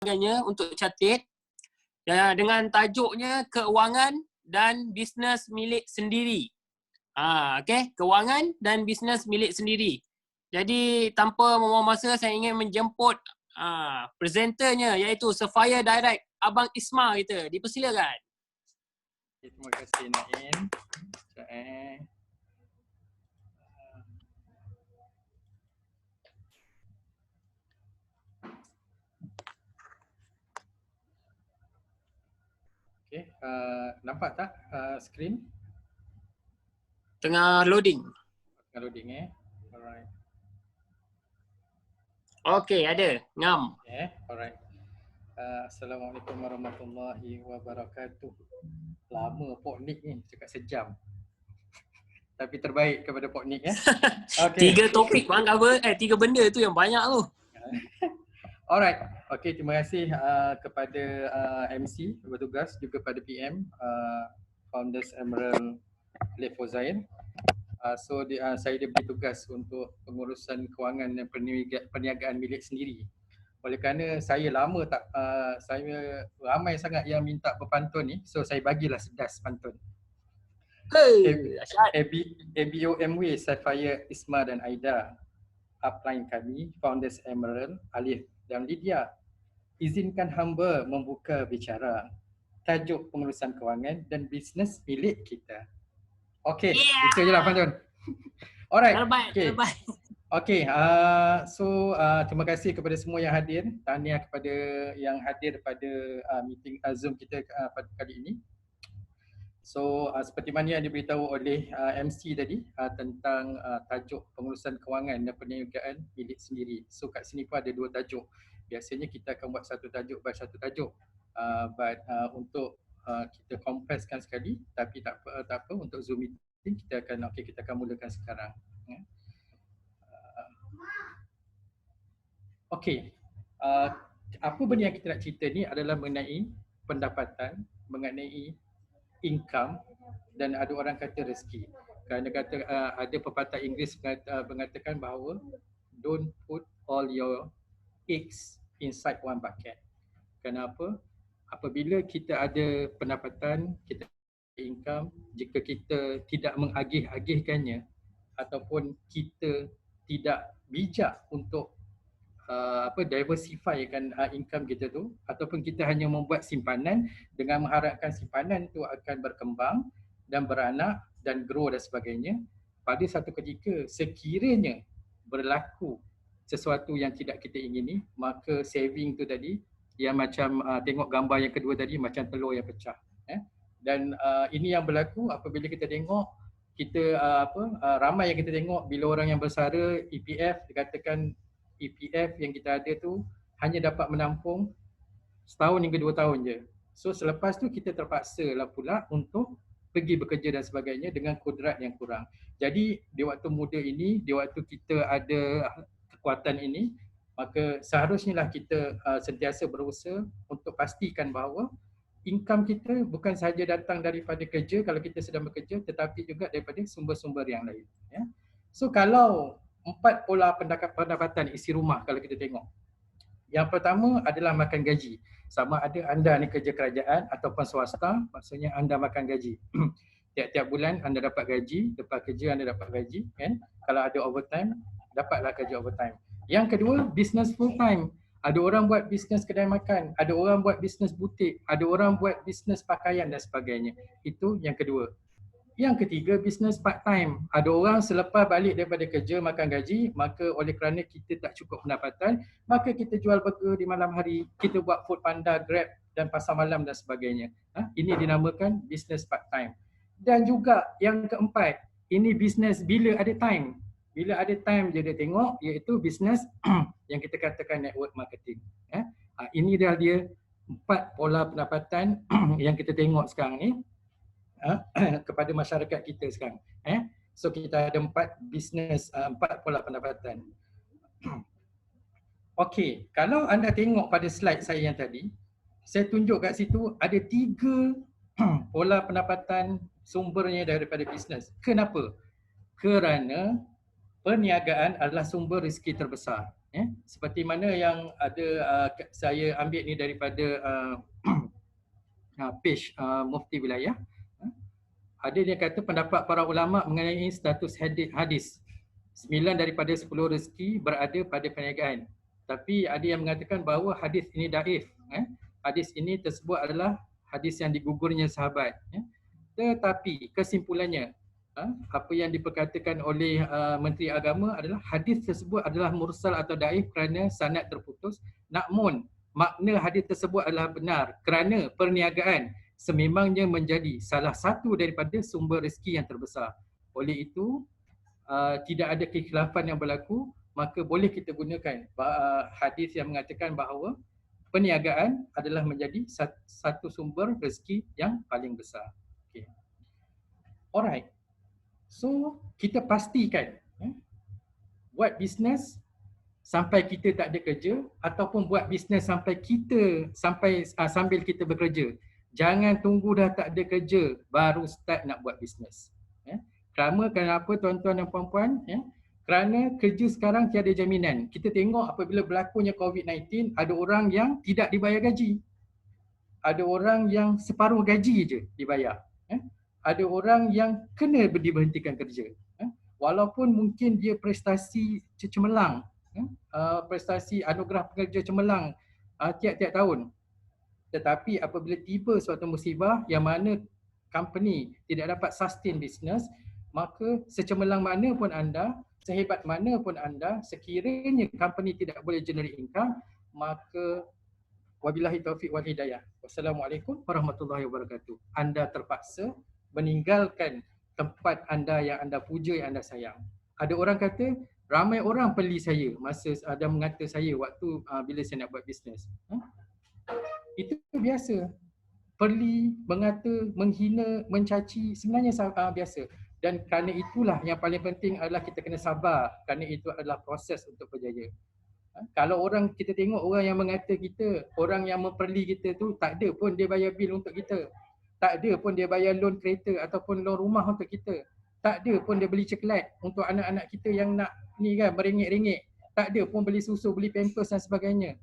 sebagainya untuk catat dengan tajuknya kewangan dan bisnes milik sendiri. Okey, kewangan dan bisnes milik sendiri. Jadi tanpa membuang masa, saya ingin menjemput presenternya iaitu Sapphire Direct, Abang Isma kita. Dipersilakan. Terima kasih Naim. Okey, nampak tak skrin? Tengah loading. Tengah loading Alright. Okey, ada. Ngam. Alright. Assalamualaikum warahmatullahi wabarakatuh. Lama Pok Nick ni, cakap sejam. Tapi terbaik kepada Pok Nick Okay. 3 topik bang cover, 3 benda tu yang banyak tu. Alright. Okay, terima kasih kepada MC bertugas, juga pada PM Founders Emerald Levo Zain. Saya diberi tugas untuk pengurusan kewangan dan perniagaan milik sendiri. Oleh kerana saya lama tak, saya ramai sangat yang minta berpantun ni, so saya bagilah sedas pantun. ABOMW, Sapphire, Isma dan Aida. Upline kami, Founders Emerald, Alif dan Lydia. Izinkan hamba membuka bicara. Tajuk pengurusan kewangan dan bisnes milik kita. Okey, itu je lah pantun. Alright. Terbaik. Okey, terima kasih kepada semua yang hadir. Tahniah kepada yang hadir pada meeting Zoom kita pada kali ini. Seperti mana yang diberitahu oleh MC tadi tentang tajuk pengurusan kewangan dan perniagaan milik sendiri. So kat sini pun ada 2 tajuk. Biasanya kita akan buat satu tajuk by satu tajuk. Untuk kita kompreskan sekali, tapi tak apa untuk Zoom meeting kita akan mulakan sekarang. Okey. Apa benda yang kita nak cerita ni adalah mengenai pendapatan, mengenai income, dan ada orang kata rezeki. Kerana ada pepatah Inggeris mengatakan bahawa don't put all your eggs inside one bucket. Kenapa? Apabila kita ada pendapatan, kita ada income, jika kita tidak mengagih-agihkannya ataupun kita tidak bijak untuk diversifykan income kita tu, ataupun kita hanya membuat simpanan dengan mengharapkan simpanan tu akan berkembang dan beranak dan grow dan sebagainya, pada satu ketika sekiranya berlaku sesuatu yang tidak kita ingini, maka saving tu tadi yang macam tengok gambar yang kedua tadi macam telur yang pecah. Dan ini yang berlaku apabila kita tengok kita ramai yang kita tengok bila orang yang bersara EPF, dikatakan EPF yang kita ada tu hanya dapat menampung setahun hingga 2 tahun je. So selepas tu kita terpaksa lah pula untuk pergi bekerja dan sebagainya dengan kudrat yang kurang. Jadi di waktu muda ini, di waktu kita ada kekuatan ini, maka seharusnya lah kita sentiasa berusaha untuk pastikan bahawa income kita bukan sahaja datang daripada kerja kalau kita sedang bekerja, tetapi juga daripada sumber-sumber yang lain. So kalau 4 pola pendapatan isi rumah kalau kita tengok. Yang pertama adalah makan gaji. Sama ada anda ni kerja kerajaan ataupun swasta, maksudnya anda makan gaji. Tiap-tiap bulan anda dapat gaji, lepas kerja anda dapat gaji, kan? Kalau ada overtime, dapatlah kerja overtime. Yang kedua, business full time. Ada orang buat bisnes kedai makan, ada orang buat bisnes butik, ada orang buat bisnes pakaian dan sebagainya. Itu yang kedua. Yang ketiga, bisnes part time. Ada orang selepas balik daripada kerja makan gaji, maka oleh kerana kita tak cukup pendapatan, maka kita jual burger di malam hari, kita buat food panda, grab dan pasar malam dan sebagainya. Ini dinamakan bisnes part time. Dan juga yang keempat, ini bisnes bila ada time. Bila ada time je dia tengok, iaitu bisnes yang kita katakan network marketing. Ini dah dia 4 pola pendapatan yang kita tengok sekarang ni. Kepada masyarakat kita sekarang. So kita ada 4 pola pendapatan. Okey, kalau anda tengok pada slide saya yang tadi, saya tunjuk kat situ ada 3 pola pendapatan sumbernya daripada bisnes. Kenapa? Kerana perniagaan adalah sumber rezeki terbesar. Seperti mana yang ada saya ambil ni daripada page Mufti Wilayah. Ada dia kata pendapat para ulama mengenai status hadis. 9 daripada 10 rezeki berada pada perniagaan. Tapi ada yang mengatakan bahawa hadis ini daif. Hadis ini tersebut adalah hadis yang digugurnya sahabat. Tetapi kesimpulannya, apa yang diperkatakan oleh Menteri Agama adalah hadis tersebut adalah mursal atau daif kerana sanad terputus. Namun makna hadis tersebut adalah benar kerana perniagaan sememangnya menjadi salah satu daripada sumber rezeki yang terbesar. Oleh itu tidak ada kekhilafan yang berlaku, maka boleh kita gunakan hadis yang mengatakan bahawa perniagaan adalah menjadi satu sumber rezeki yang paling besar. Okay. Alright. So kita pastikan buat bisnes sampai kita tak ada kerja ataupun buat bisnes sampai sambil kita bekerja. Jangan tunggu dah tak ada kerja baru start nak buat bisnes. Kenapa tuan-tuan dan puan-puan? Kerana kerja sekarang tiada jaminan. Kita tengok apabila berlakunya COVID-19, ada orang yang tidak dibayar gaji. Ada orang yang separuh gaji je dibayar. Ada orang yang kena diberhentikan kerja. Walaupun mungkin dia prestasi cemerlang, prestasi anugerah pekerja cemerlang tiap-tiap tahun. Tetapi apabila tiba suatu musibah yang mana company tidak dapat sustain business, maka secemerlang mana pun anda, sehebat mana pun anda, sekiranya company tidak boleh generate income, maka wabillahi taufiq wal hidayah. Wassalamualaikum warahmatullahi wabarakatuh. Anda terpaksa meninggalkan tempat anda yang anda puja, yang anda sayang. Ada orang kata, ramai orang perli saya masa ada mengata saya waktu bila saya nak buat bisnes. Itu biasa. Perli, mengata, menghina, mencaci sebenarnya biasa. Dan kerana itulah yang paling penting adalah kita kena sabar, kerana itu adalah proses untuk berjaya. Kalau orang kita tengok orang yang mengata kita, orang yang memperli kita tu, tak ada pun dia bayar bil untuk kita. Tak ada pun dia bayar loan kereta ataupun loan rumah untuk kita. Tak ada pun dia beli coklat untuk anak-anak kita yang nak ni kan beringit-ringit. Tak ada pun beli susu, beli pampers dan sebagainya.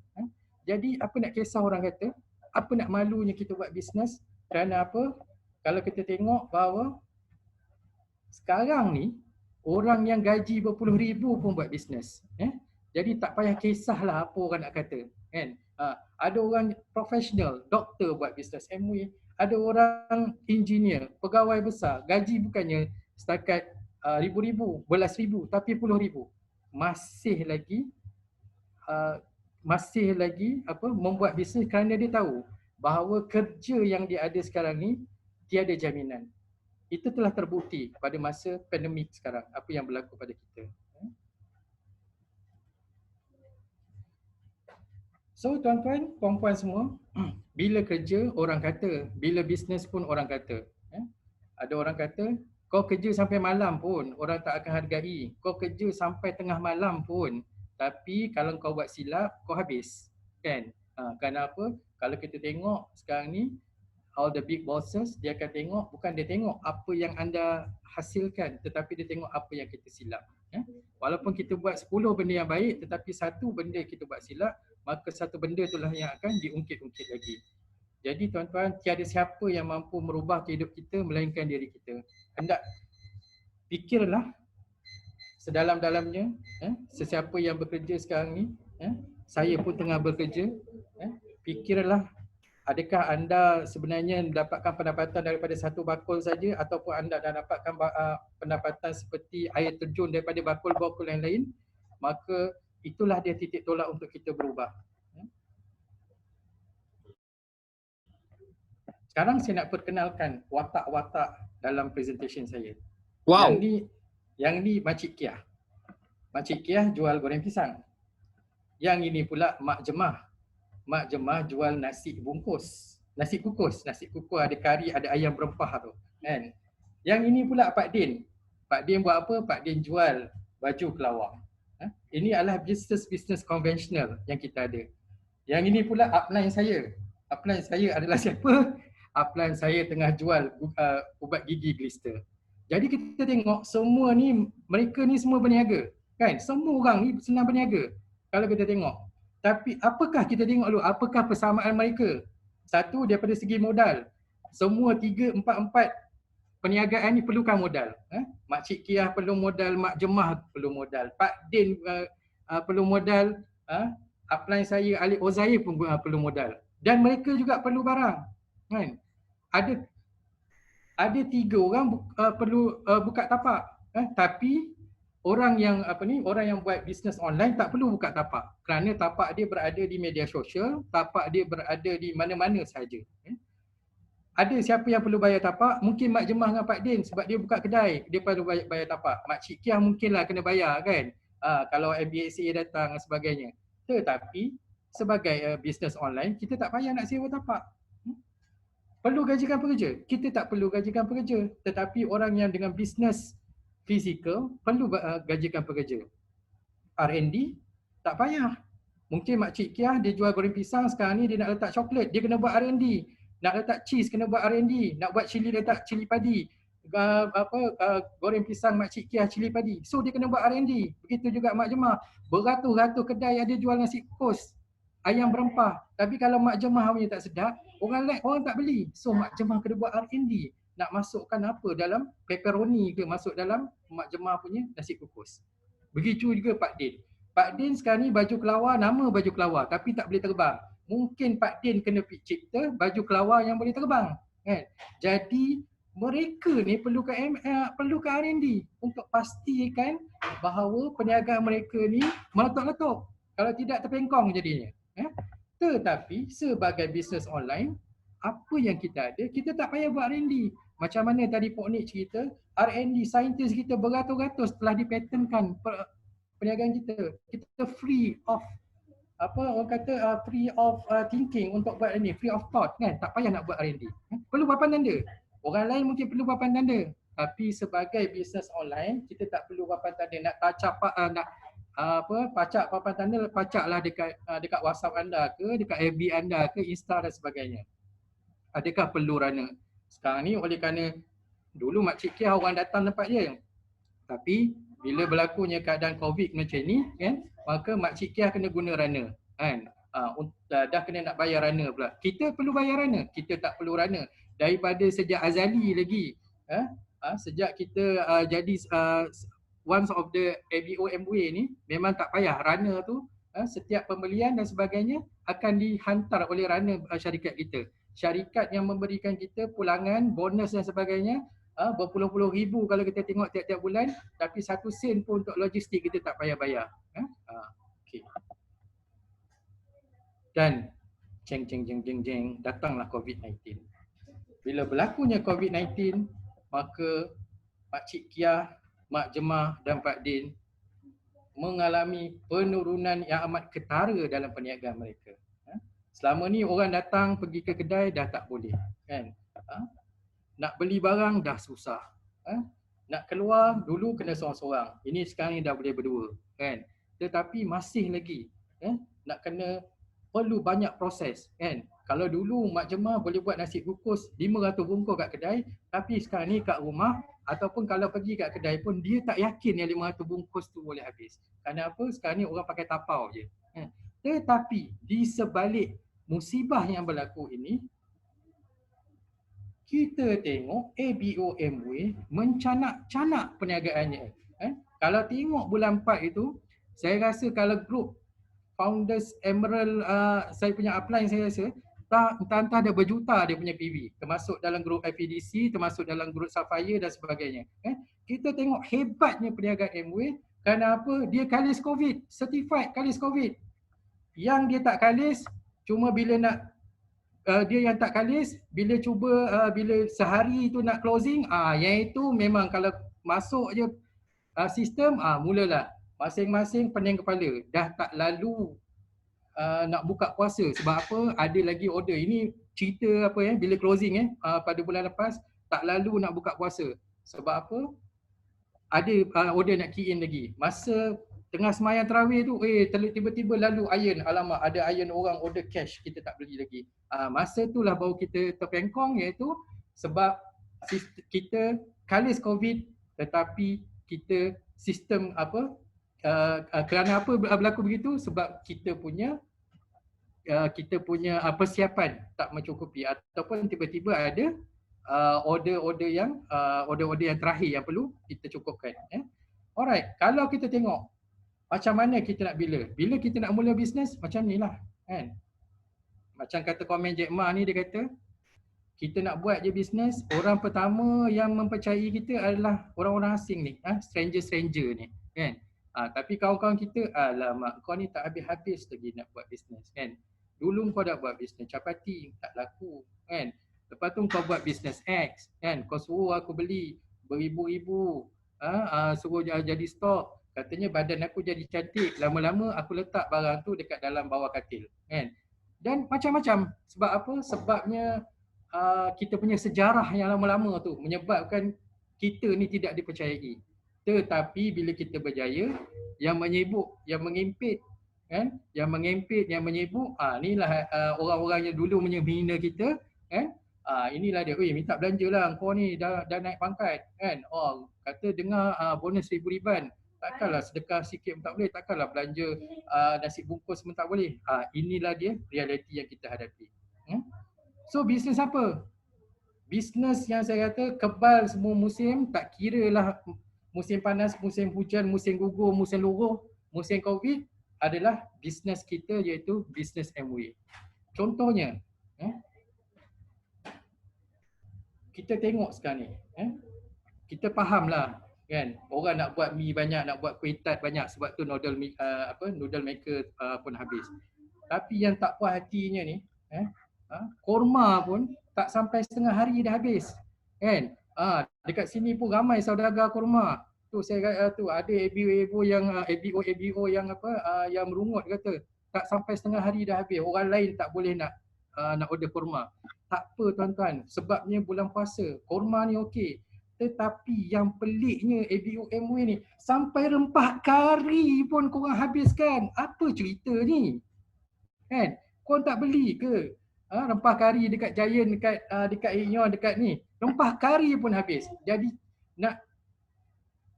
Jadi apa nak kisah orang kata? Apa nak malunya kita buat bisnes? Kerana apa? Kalau kita tengok bahawa sekarang ni orang yang gaji berpuluh ribu pun buat bisnes. Jadi tak payah kisahlah apa orang nak kata. Kan? Ada orang profesional, doktor buat bisnes MW. Ada orang engineer, pegawai besar, gaji bukannya setakat ribu-ribu, belas ribu, tapi puluh ribu. Masih lagi membuat bisnes kerana dia tahu bahawa kerja yang dia ada sekarang ni tiada jaminan. Itu telah terbukti pada masa pandemik sekarang, apa yang berlaku pada kita. So tuan-tuan, puan-puan semua, bila kerja orang kata, bila bisnes pun orang kata. Ada orang kata, kau kerja sampai malam pun orang tak akan hargai. Kau kerja sampai tengah malam pun, tapi kalau kau buat silap, kau habis. Kan? Kenapa? Kalau kita tengok sekarang ni, all the big bosses, dia akan tengok, bukan dia tengok apa yang anda hasilkan, tetapi dia tengok apa yang kita silap. Walaupun kita buat 10 benda yang baik, tetapi satu benda kita buat silap, maka satu benda itulah yang akan diungkit-ungkit lagi. Jadi tuan-tuan, tiada siapa yang mampu merubah hidup kita melainkan diri kita. Hendak fikirlah sedalam-dalamnya, sesiapa yang bekerja sekarang ni, saya pun tengah bekerja, fikirlah adakah anda sebenarnya mendapatkan pendapatan daripada satu bakul saja ataupun anda dah dapatkan pendapatan seperti air terjun daripada bakul-bakul yang lain, maka itulah dia titik tolak untuk kita berubah. Sekarang saya nak perkenalkan watak-watak dalam presentation saya. Wow. Yang ni Makcik Kiah. Makcik Kiah jual goreng pisang. Yang ini pula Mak Jemah. Mak Jemah jual nasi bungkus. Nasi kukus ada kari, ada ayam berempah tu. Kan? Yang ini pula Pak Din. Pak Din buat apa? Pak Din jual baju kelawar. Ini adalah bisnes konvensional yang kita ada. Yang ini pula upline saya. Upline saya adalah siapa? Upline saya tengah jual ubat gigi Glister. Jadi kita tengok semua ni, mereka ni semua berniaga. Kan? Semua orang ni senang berniaga. kalau kita tengok. Tapi apakah kita tengok dulu, apakah persamaan mereka? Satu, daripada segi modal. Semua 3, 4 perniagaan ni perlukan modal. Makcik Kiah perlu modal, Mak Jemah perlu modal, Pak Din perlu modal, upline saya Alif Ozair pun perlu modal. Dan mereka juga perlu barang. Kan? Ada 3 orang perlu buka tapak. Tapi orang yang orang yang buat bisnes online tak perlu buka tapak, kerana tapak dia berada di media sosial, tapak dia berada di mana-mana sahaja. Ada siapa yang perlu bayar tapak? Mungkin Mak Jemah dengan Pak Din sebab dia buka kedai, dia perlu bayar tapak. Mak Cik Kiah mungkinlah kena bayar kan, kalau MBSA datang dan sebagainya. Tetapi sebagai bisnes online, kita tak payah nak sewa tapak. Perlu gajikan pekerja? Kita tak perlu gajikan pekerja. Tetapi orang yang dengan bisnes fizikal perlu gajikan pekerja. R&D tak payah. Mungkin Makcik Kiah dia jual goreng pisang, sekarang ni dia nak letak coklat, dia kena buat R&D. Nak letak cheese kena buat R&D, nak buat cili letak cili padi. Goreng pisang Makcik Kiah cili padi. So dia kena buat R&D. Begitu juga Mak Jemah. Beratus-ratus kedai ada jual nasi kukus, ayam berempah. Tapi kalau Mak Jemah punya tak sedap, orang tak beli. So Mak Jemah kena buat R&D. Nak masukkan apa dalam pepperoni ke, masuk dalam Mak Jemah punya nasi kukus. Begitu juga Pak Din. Pak Din sekarang ni baju kelawar, nama baju kelawar tapi tak boleh terbang. Mungkin Pak Din kena cipta baju kelawar yang boleh terbang. Kan? Jadi mereka ni perlukan R&D untuk pastikan bahawa perniagaan mereka ni meletup-letup. Kalau tidak terpengkong jadinya. Tetapi sebagai bisnes online, apa yang kita ada, kita tak payah buat R&D. Macam mana tadi Pok Nik cerita, R&D saintis kita beratus-ratus telah dipatenkan perniagaan kita. Kita free of free of thinking untuk buat ini, free of thought kan, tak payah nak buat R&D. Perlu papan tanda. Orang lain mungkin perlu papan tanda, tapi sebagai bisnes online kita tak perlu papan tanda. Nak pacak papan tanda, pacaklah dekat WhatsApp anda ke, dekat FB anda ke, Insta dan sebagainya. Adakah perlu runner? Sekarang ni oleh kerana dulu Makcik Kiah orang datang tempat dia, tapi bila berlakunya keadaan COVID macam ni kan, maka Makcik Kiah kena guna runner kan. Dah kena nak bayar runner pula. Kita perlu bayar runner, kita tak perlu runner. Daripada sejak azali lagi, sejak kita jadi one of the ABO MWA ni, memang tak payah runner tu. Setiap pembelian dan sebagainya akan dihantar oleh runner syarikat kita. Syarikat yang memberikan kita pulangan, bonus dan sebagainya, berpuluh-puluh ribu kalau kita tengok tiap-tiap bulan, tapi 1 sen pun untuk logistik kita tak payah bayar. Okay. Dan jeng, datanglah COVID-19. Bila berlakunya COVID-19, maka Makcik Kiah, Mak Jemah dan Pak Din mengalami penurunan yang amat ketara dalam perniagaan mereka. Selama ni orang datang pergi ke kedai dah tak boleh kan. Nak beli barang dah susah. Nak keluar dulu kena seorang-seorang. Ini sekarang ni dah boleh berdua kan. Tetapi masih lagi nak kena perlu banyak proses kan. Kalau dulu Mak Jemah boleh buat nasi kukus 500 bungkus kat kedai, tapi sekarang ni kat rumah ataupun kalau pergi kat kedai pun dia tak yakin yang 500 bungkus tu boleh habis. Kerana apa? Sekarang ni orang pakai tapau je. Tetapi di sebalik musibah yang berlaku ini, kita tengok ABOMWA mencanak-canak perniagaannya. Kalau tengok bulan 4 itu, saya rasa kalau grup Founders Emerald, saya punya upline saya rasa, entah ada berjuta dia punya PV. Termasuk dalam grup FEDC, termasuk dalam grup Sapphire dan sebagainya. Kita tengok hebatnya perniagaan MWA kerana apa? Dia kalis COVID, certified kalis COVID. Yang dia tak kalis, cuma bila nak dia yang tak kalis, bila cuba bila sehari tu nak closing, yang itu memang kalau masuk je sistem, mulalah masing-masing pening kepala. Dah tak lalu nak buka puasa. Sebab apa? Ada lagi order. Ini cerita apa bila closing pada bulan lepas, tak lalu nak buka puasa. Sebab apa? Ada order nak key in lagi. Masa tengah semayang tarawih tu, tiba-tiba lalu iron. Alamak, ada iron orang order cash, kita tak beli lagi. Masa itulah baru kita terpengkong, iaitu sebab kita kalis COVID tetapi kita sistem Kerana apa berlaku begitu? Sebab kita punya persiapan tak mencukupi, ataupun tiba-tiba ada order-order yang terakhir yang perlu kita cukupkan. Alright, kalau kita tengok macam mana kita nak bila kita nak mula bisnes macam ni lah kan. Macam kata komen Jack Ma ni, dia kata kita nak buat je bisnes, orang pertama yang mempercayai kita adalah orang-orang asing ni, stranger-stranger ni kan. Tapi kawan-kawan kita, alamak kau ni tak habis-habis lagi nak buat bisnes kan. Dulu kau dah buat bisnes capati, tak laku kan. Lepas tu kau buat bisnes X kan, kau suruh aku beli beribu-ribu, suruh jadi stok. Katanya badan aku jadi cantik, lama-lama aku letak barang tu dekat dalam bawah katil kan. Dan macam-macam. Sebab apa? Sebabnya kita punya sejarah yang lama-lama tu menyebabkan kita ni tidak dipercayai. Tetapi bila kita berjaya, yang menyibuk, yang mengimpit kan, yang menyibuk, inilah orang-orang yang dulu menghina kita kan. Inilah dia, oi minta belanjalah kau ni dah naik pangkat kan. Kata dengar bonus ribu-riban, takkanlah sedekah sikit pun tak boleh, takkanlah belanja nasi bungkus pun tak boleh. Inilah dia realiti yang kita hadapi. So bisnes apa? Bisnes yang saya kata kebal semua musim, tak kira lah musim panas, musim hujan, musim gugur, musim luruh, musim Covid, adalah bisnes kita, iaitu bisnes Amway. Contohnya, kita tengok sekarang ni, kita fahamlah kan, orang nak buat mi banyak, nak buat kuih tart banyak, sebab tu noodle maker pun habis. Tapi yang tak puas hatinya ni, korma pun tak sampai setengah hari dah habis kan. Dekat sini pun ramai saudagar korma tu. Saya tu ada ABO yang yang merungut, kata tak sampai setengah hari dah habis, orang lain tak boleh nak order korma. Tak apa tuan-tuan, sebabnya bulan puasa, korma ni okey. Tetapi yang peliknya ABO Amway ni, sampai rempah kari pun korang habiskan. Apa cerita ni kan? Korang tak beli ke rempah kari dekat Giant, dekat Inyo, dekat ni, rempah kari pun habis. Jadi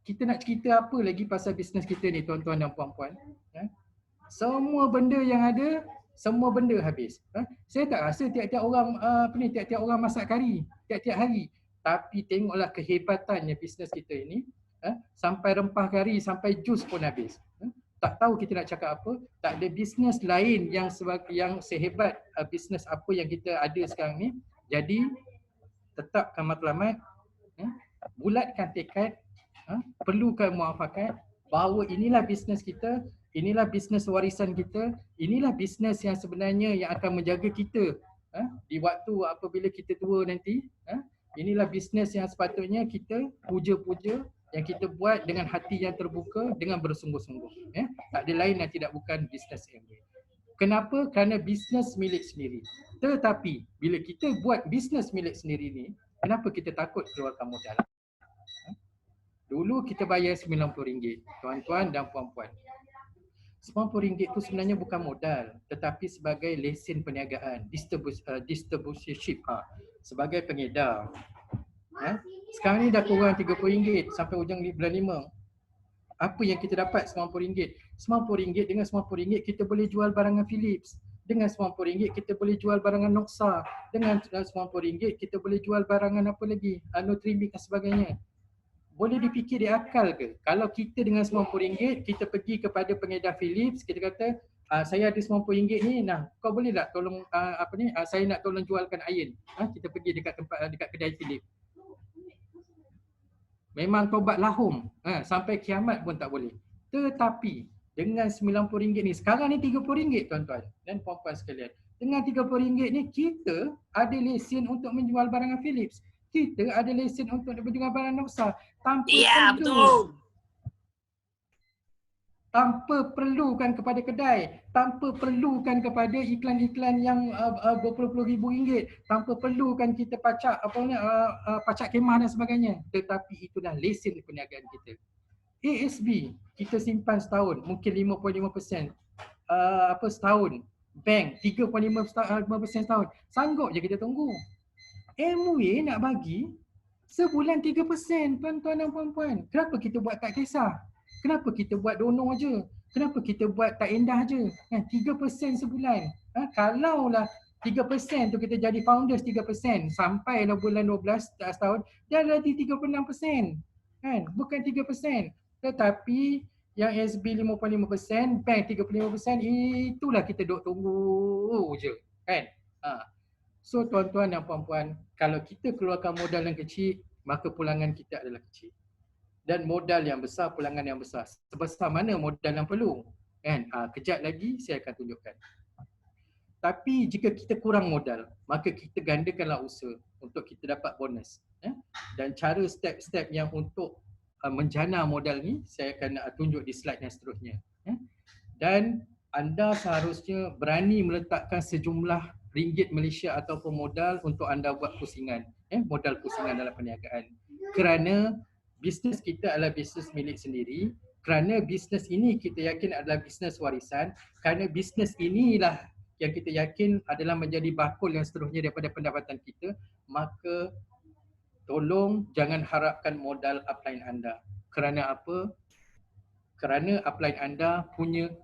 kita nak cerita apa lagi pasal bisnes kita ni tuan-tuan dan puan-puan? Semua benda yang ada, semua benda habis. Saya tak rasa tiap-tiap orang tiap-tiap orang masak kari tiap-tiap hari. Tapi tengoklah kehebatannya bisnes kita ini, sampai rempah kari, sampai jus pun habis. Tak tahu kita nak cakap apa. Tak ada bisnes lain yang sehebat bisnes apa yang kita ada sekarang ni. Jadi tetapkan matlamat, bulatkan tekad, perlukan muafakat bahawa inilah bisnes kita, inilah bisnes warisan kita, inilah bisnes yang sebenarnya yang akan menjaga kita di waktu apabila kita tua nanti. Inilah bisnes yang sepatutnya kita puja-puja, yang kita buat dengan hati yang terbuka, dengan bersungguh-sungguh. Tak ada lain yang tidak bukan bisnes Amway. Kenapa? Kerana bisnes milik sendiri. Tetapi bila kita buat bisnes milik sendiri ni, kenapa kita takut keluarkan modal? Dulu kita bayar RM90, tuan-tuan dan puan-puan. RM90 tu sebenarnya bukan modal, tetapi sebagai lesen perniagaan, distributorship, sebagai pengedar. Sekarang ni dah kurang RM30 sampai hujung bulan 5. Apa yang kita dapat RM90? RM90, dengan RM90 kita boleh jual barangan Philips. Dengan RM90 kita boleh jual barangan Noxa. Dengan RM90 kita boleh jual barangan apa lagi? Nutrimik dan sebagainya. Boleh dipikir di akal ke? Kalau kita dengan RM90 kita pergi kepada pengedar Philips, kita kata saya ada RM90 ni, kau boleh tak tolong saya nak tolong jualkan iron. Kita pergi dekat kedai Philips. Memang tobat lahum, sampai kiamat pun tak boleh. Tetapi dengan RM90 ni, sekarang ni RM30 tuan-tuan dan puan-puan sekalian. Dengan RM30 ni kita ada lesen untuk menjual barangan Philips. Kita ada lesen untuk menjual barang Noxa tanpa perlukan kepada kedai, tanpa perlukan kepada iklan-iklan yang berpuluh-puluh ribu ringgit, tanpa perlukan kita pacak pacak kemah dan sebagainya. Tetapi itulah lesen perniagaan kita. ASB kita simpan setahun mungkin 5.5%, setahun. Bank 3.5% setahun. Sanggup je kita tunggu. Amway nak bagi sebulan 3%, tuan-tuan dan puan-puan. Kenapa kita buat tak kisah? Kenapa kita buat donor je? Kenapa kita buat tak endah je? 3% sebulan. Kalaulah 3% tu kita jadi founders 3%, sampailah bulan 12 tahun, dah jadi 36%. Kan? Bukan 3%. Tetapi yang SB 55%, bank 35%, itulah kita duk tunggu je. Kan? So tuan-tuan dan puan-puan, kalau kita keluarkan modal yang kecil, maka pulangan kita adalah kecil. Dan modal yang besar, pulangan yang besar. Sebesar mana modal yang perlu? Kan? Kejap lagi saya akan tunjukkan. Tapi jika kita kurang modal, maka kita gandakanlah usaha untuk kita dapat bonus. Dan cara step-step yang untuk menjana modal ni, saya akan tunjuk di slide yang seterusnya. Dan anda seharusnya berani meletakkan sejumlah ringgit Malaysia ataupun modal untuk anda buat pusingan. Modal pusingan dalam perniagaan. Kerana bisnes kita adalah bisnes milik sendiri. Kerana bisnes ini kita yakin adalah bisnes warisan. Kerana bisnes inilah yang kita yakin adalah menjadi bakul yang seterusnya daripada pendapatan kita, maka tolong jangan harapkan modal upline anda. Kerana apa? Kerana upline anda punya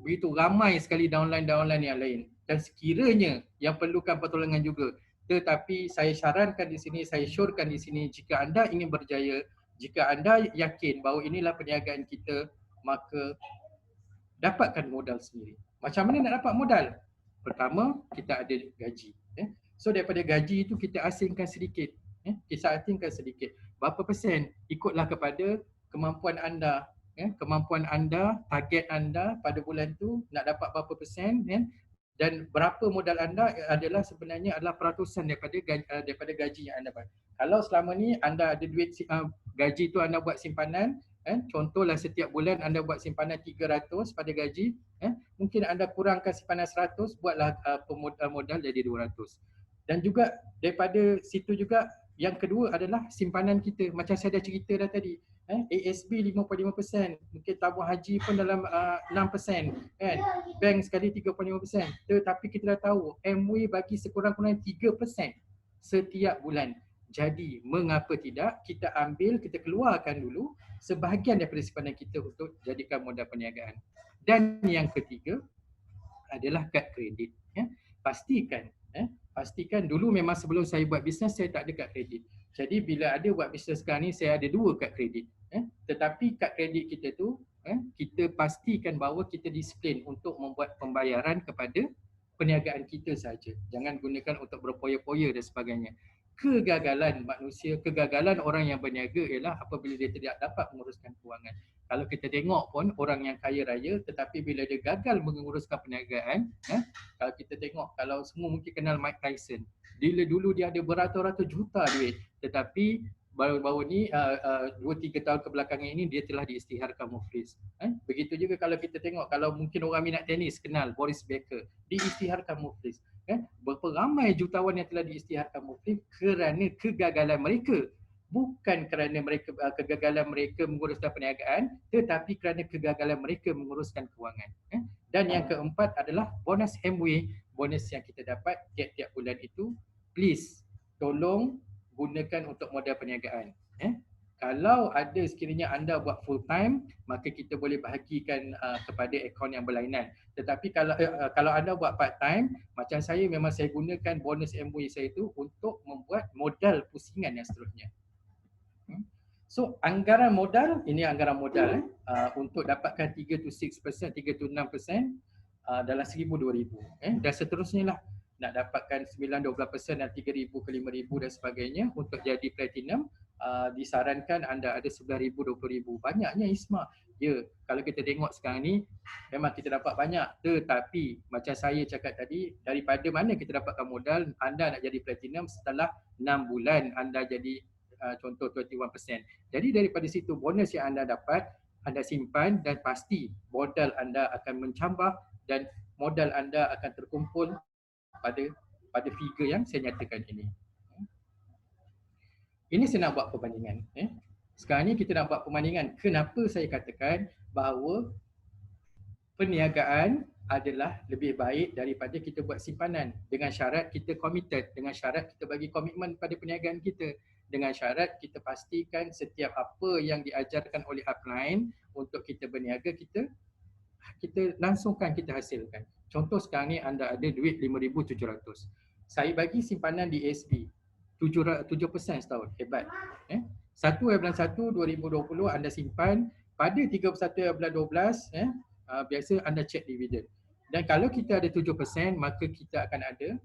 begitu ramai sekali downline yang lain. Dan sekiranya yang perlukan pertolongan juga. Tetapi saya sarankan di sini, saya syorkan di sini, jika anda ingin berjaya, jika anda yakin bahawa inilah perniagaan kita, maka dapatkan modal sendiri. Macam mana nak dapat modal? Pertama, kita ada gaji. So daripada gaji itu kita asingkan sedikit. Kita asingkan sedikit. Berapa persen? Ikutlah kepada kemampuan anda. Kemampuan anda, target anda pada bulan tu nak dapat berapa persen. Dan berapa modal anda adalah sebenarnya adalah peratusan daripada gaji yang anda dapat. Kalau selama ni anda ada duit gaji tu anda buat simpanan, contohlah setiap bulan anda buat simpanan 300 pada gaji, mungkin anda kurangkan simpanan 100, buatlah modal jadi 200. Dan juga daripada situ juga yang kedua adalah simpanan kita. Macam saya dah cerita dah tadi, ASB 55%, mungkin tabung haji pun dalam 6%, kan? Bank sekali 3.5%. Tetapi kita dah tahu MW bagi sekurang-kurangnya 3% setiap bulan. Jadi mengapa tidak kita ambil, kita keluarkan dulu sebahagian daripada simpanan kita untuk jadikan modal perniagaan. Dan yang ketiga adalah kad kredit. Pastikan dulu memang sebelum saya buat bisnes saya tak ada kad kredit. Jadi bila ada buat bisnes sekarang ni saya ada 2 kad kredit. Tetapi kad kredit kita tu kita pastikan bahawa kita disiplin untuk membuat pembayaran kepada perniagaan kita saja. Jangan gunakan untuk berpoya-poya dan sebagainya. Kegagalan manusia, kegagalan orang yang berniaga ialah apabila dia tidak dapat menguruskan kewangan. Kalau kita tengok pun orang yang kaya raya tetapi bila dia gagal menguruskan perniagaan, kalau kita tengok, kalau semua mungkin kenal Mike Tyson. Dulu dia ada beratus-ratus juta duit tetapi baru-baru ni 2-3 tahun kebelakangan ini dia telah diisytiharkan muflis. Begitu juga kalau kita tengok, kalau mungkin orang minat tenis kenal Boris Becker, diisytiharkan muflis. Berapa ramai jutawan yang telah diisytiharkan muflis kerana kegagalan mereka. Bukan kerana kegagalan mereka menguruskan perniagaan, tetapi kerana kegagalan mereka menguruskan kewangan. Dan yang keempat adalah bonus MW, bonus yang kita dapat tiap-tiap bulan itu. Please, tolong gunakan untuk modal perniagaan. Kalau ada sekiranya anda buat full time, maka kita boleh bahagikan kepada akaun yang berlainan. Tetapi kalau anda buat part time, macam saya memang saya gunakan bonus MW saya itu untuk membuat modal pusingan yang seterusnya. So anggaran modal, ini anggaran modal untuk dapatkan 3 to 6%, 3 to 6% dalam 1,000-2,000. Dan seterusnya lah, nak dapatkan 9-12% dan 3,000 ke 5,000 dan sebagainya untuk jadi platinum, disarankan anda ada 11,000, 20,000. Banyaknya Isma. Ya, kalau kita tengok sekarang ni memang kita dapat banyak, tetapi macam saya cakap tadi, daripada mana kita dapatkan modal, anda nak jadi platinum setelah 6 bulan anda jadi contoh 21%. Jadi daripada situ bonus yang anda dapat, anda simpan dan pasti modal anda akan mencambah dan modal anda akan terkumpul pada figure yang saya nyatakan ini. Ini saya nak buat perbandingan. Sekarang ni kita nak buat perbandingan. Kenapa saya katakan bahawa perniagaan adalah lebih baik daripada kita buat simpanan, dengan syarat kita committed, dengan syarat kita bagi komitmen pada perniagaan kita. dengan syarat kita pastikan setiap apa yang diajarkan oleh upline untuk kita berniaga, kita langsungkan, kita hasilkan. Contoh sekarang ni anda ada duit 5,700. Saya bagi simpanan di ASB 7% setahun. Hebat. 1/1/2020 anda simpan, pada 31/12 biasa anda cek dividen. Dan kalau kita ada 7%, maka kita akan ada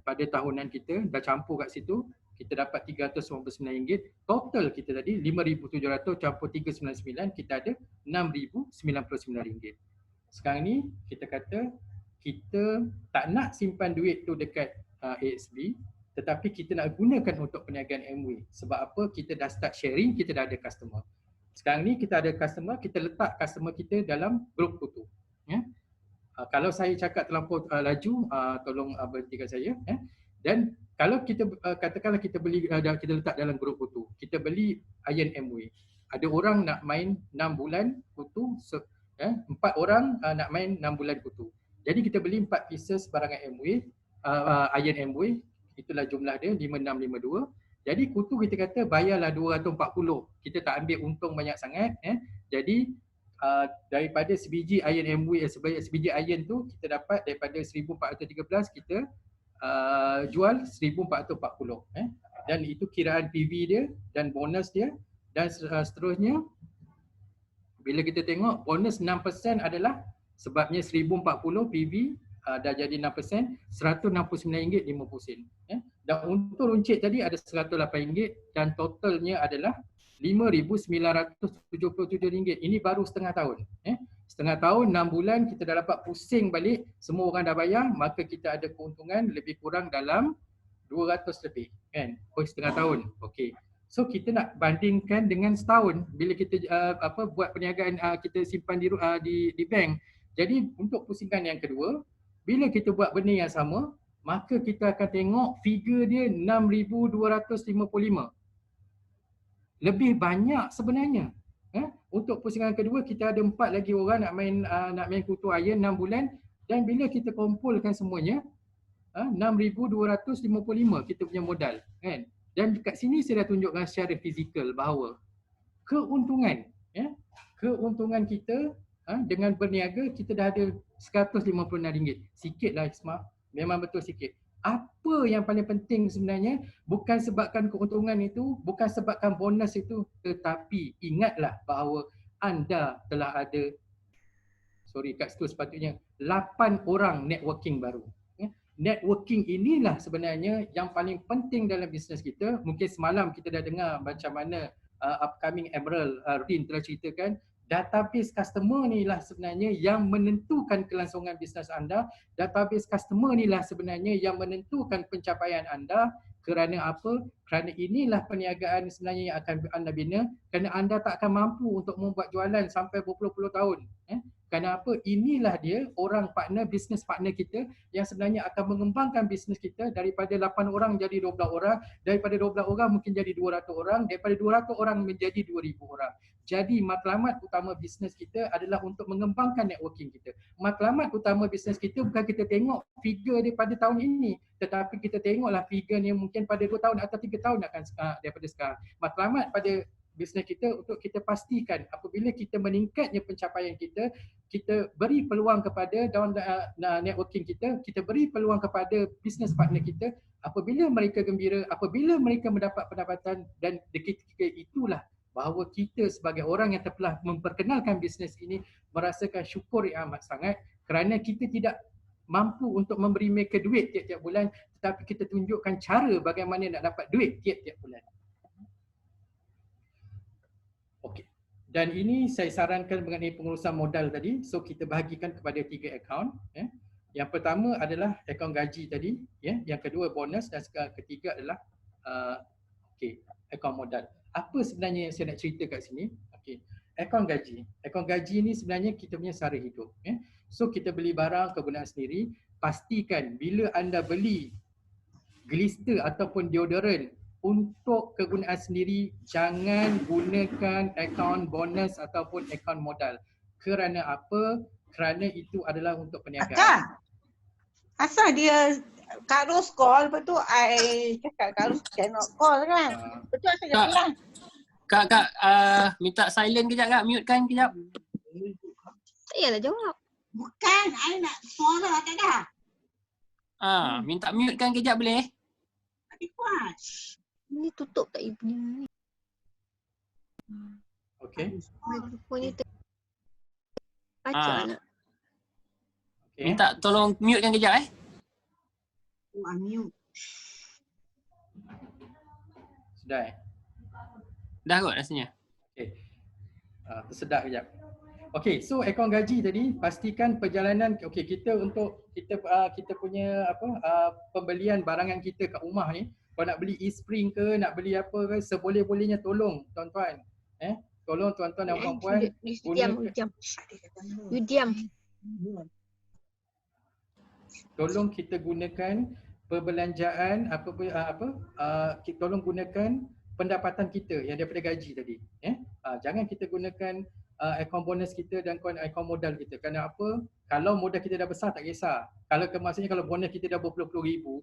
pada tahunan kita dah campur kat situ, kita dapat RM399. Total kita tadi 5,700 campur 399, kita ada RM6,099. Sekarang ni kita kata kita tak nak simpan duit tu dekat ASB, tetapi kita nak gunakan untuk perniagaan Amway. Sebab apa? Kita dah start sharing, kita dah ada customer. Sekarang ni kita ada customer, kita letak customer kita dalam grup kutu. Kalau saya cakap terlampau laju, tolong berhentikan saya. Dan kalau kita katakanlah kita beli, kita letak dalam grup kutu, kita beli Iron Amway. Ada orang nak main 6 bulan kutu, 4 orang nak main 6 bulan kutu. Jadi kita beli 4 pieces barangan Amway, Iron Amway, itulah jumlah dia 5652. Jadi kutu kita kata bayarlah 240. Kita tak ambil untung banyak sangat. Jadi daripada sebiji iron Amway, sebiji iron tu kita dapat daripada 1413, kita jual 1440. Dan itu kiraan PV dia dan bonus dia, dan seterusnya. Bila kita tengok bonus 6% adalah sebabnya 1040 PV dah jadi 6%, RM169.50. Dan untuk runcit tadi ada RM108 dan totalnya adalah RM5,977. Ini baru setengah tahun. Setengah tahun, 6 bulan kita dah dapat pusing balik, semua orang dah bayar, maka kita ada keuntungan lebih kurang dalam 200 lebih, kan? Setengah tahun. Okey. So kita nak bandingkan dengan setahun bila kita buat perniagaan, kita simpan di bank. Jadi untuk pusingan yang kedua, bila kita buat benda yang sama, maka kita akan tengok figure dia 6,255. Lebih banyak sebenarnya. Untuk pusingan kedua kita ada 4 lagi orang nak main kutu iron 6 bulan, dan bila kita kumpulkan semuanya 6,255 kita punya modal, kan? Dan dekat sini saya dah tunjukkan secara fizikal bahawa keuntungan kita dengan berniaga kita dah ada RM156. Sikitlah Isma, memang betul sikit. Apa yang paling penting sebenarnya bukan sebabkan keuntungan itu, bukan sebabkan bonus itu, tetapi ingatlah bahawa anda telah ada, kat situ sepatutnya 8 orang networking baru. Networking inilah sebenarnya yang paling penting dalam bisnes kita. Mungkin semalam kita dah dengar macam mana upcoming Emerald Rin telah ceritakan, database customer ni lah sebenarnya yang menentukan kelangsungan bisnes anda. Database customer ni lah sebenarnya yang menentukan pencapaian anda. Kerana apa? Kerana inilah perniagaan sebenarnya yang akan anda bina. Kerana anda tak akan mampu untuk membuat jualan sampai berpuluh-puluh tahun. Kerana apa? Inilah dia orang partner, business partner kita yang sebenarnya akan mengembangkan bisnes kita daripada 8 orang jadi 12 orang, daripada 12 orang mungkin jadi 200 orang, daripada 200 orang menjadi 2,000 orang. Jadi matlamat utama bisnes kita adalah untuk mengembangkan networking kita. Matlamat utama bisnes kita bukan kita tengok figure dia pada tahun ini, tetapi kita tengoklah figure ni mungkin pada 2 tahun atau 3 tahun akan daripada sekarang. Matlamat pada bisnes kita untuk kita pastikan apabila kita meningkatnya pencapaian kita, kita beri peluang kepada networking kita, kita beri peluang kepada business partner kita. Apabila mereka gembira, apabila mereka mendapat pendapatan, dan ketika itulah bahawa kita sebagai orang yang telah memperkenalkan bisnes ini merasakan syukur yang amat sangat, kerana kita tidak mampu untuk memberi mereka duit tiap-tiap bulan, tetapi kita tunjukkan cara bagaimana nak dapat duit tiap-tiap bulan. Okey. Dan ini saya sarankan mengenai pengurusan modal tadi. So kita bahagikan kepada 3 akaun. Yang pertama adalah akaun gaji tadi, yang kedua bonus, dan ketiga adalah akaun modal. Apa sebenarnya yang saya nak cerita kat sini? Akaun gaji. Akaun gaji ni sebenarnya kita punya sara hidup. So kita beli barang kegunaan sendiri, pastikan bila anda beli glister ataupun deodorant untuk kegunaan sendiri, jangan gunakan akaun bonus ataupun akaun modal. Kerana apa? Kerana itu adalah untuk perniagaan. Akak, asal dia Kak Ros call, lepas tu I cakap Kak Ros cannot call kan. Lepas tu I cakap Kak. lah. Kak, minta silent kejap Kak, mute kan kejap. Tak payahlah jawab. Bukan, I nak suara tak dah. Minta mute kan kejap boleh? Tapi kuat. Ni tutup tak ibunya ni. Okey. Mikrofon ni baca nak. Okey. Minta tolong mute kan kejap Unmute. Sudah Dah kot rasanya. Okey. Tersedak kejap. Okey, so akaun gaji tadi pastikan perjalanan kita untuk kita punya pembelian barangan kita kat rumah ni, kalau nak beli e-spring ke, nak beli apa ke, seboleh-bolehnya tolong tuan-tuan. Tolong tuan-tuan dan puan-puan You diam. tolong kita gunakan perbelanjaan tolong gunakan pendapatan kita yang daripada gaji tadi. Jangan kita gunakan akaun bonus kita dan akaun modal kita. Kerana apa? Kalau modal kita dah besar tak kisah. Maksudnya kalau bonus kita dah berpuluh-puluh ribu,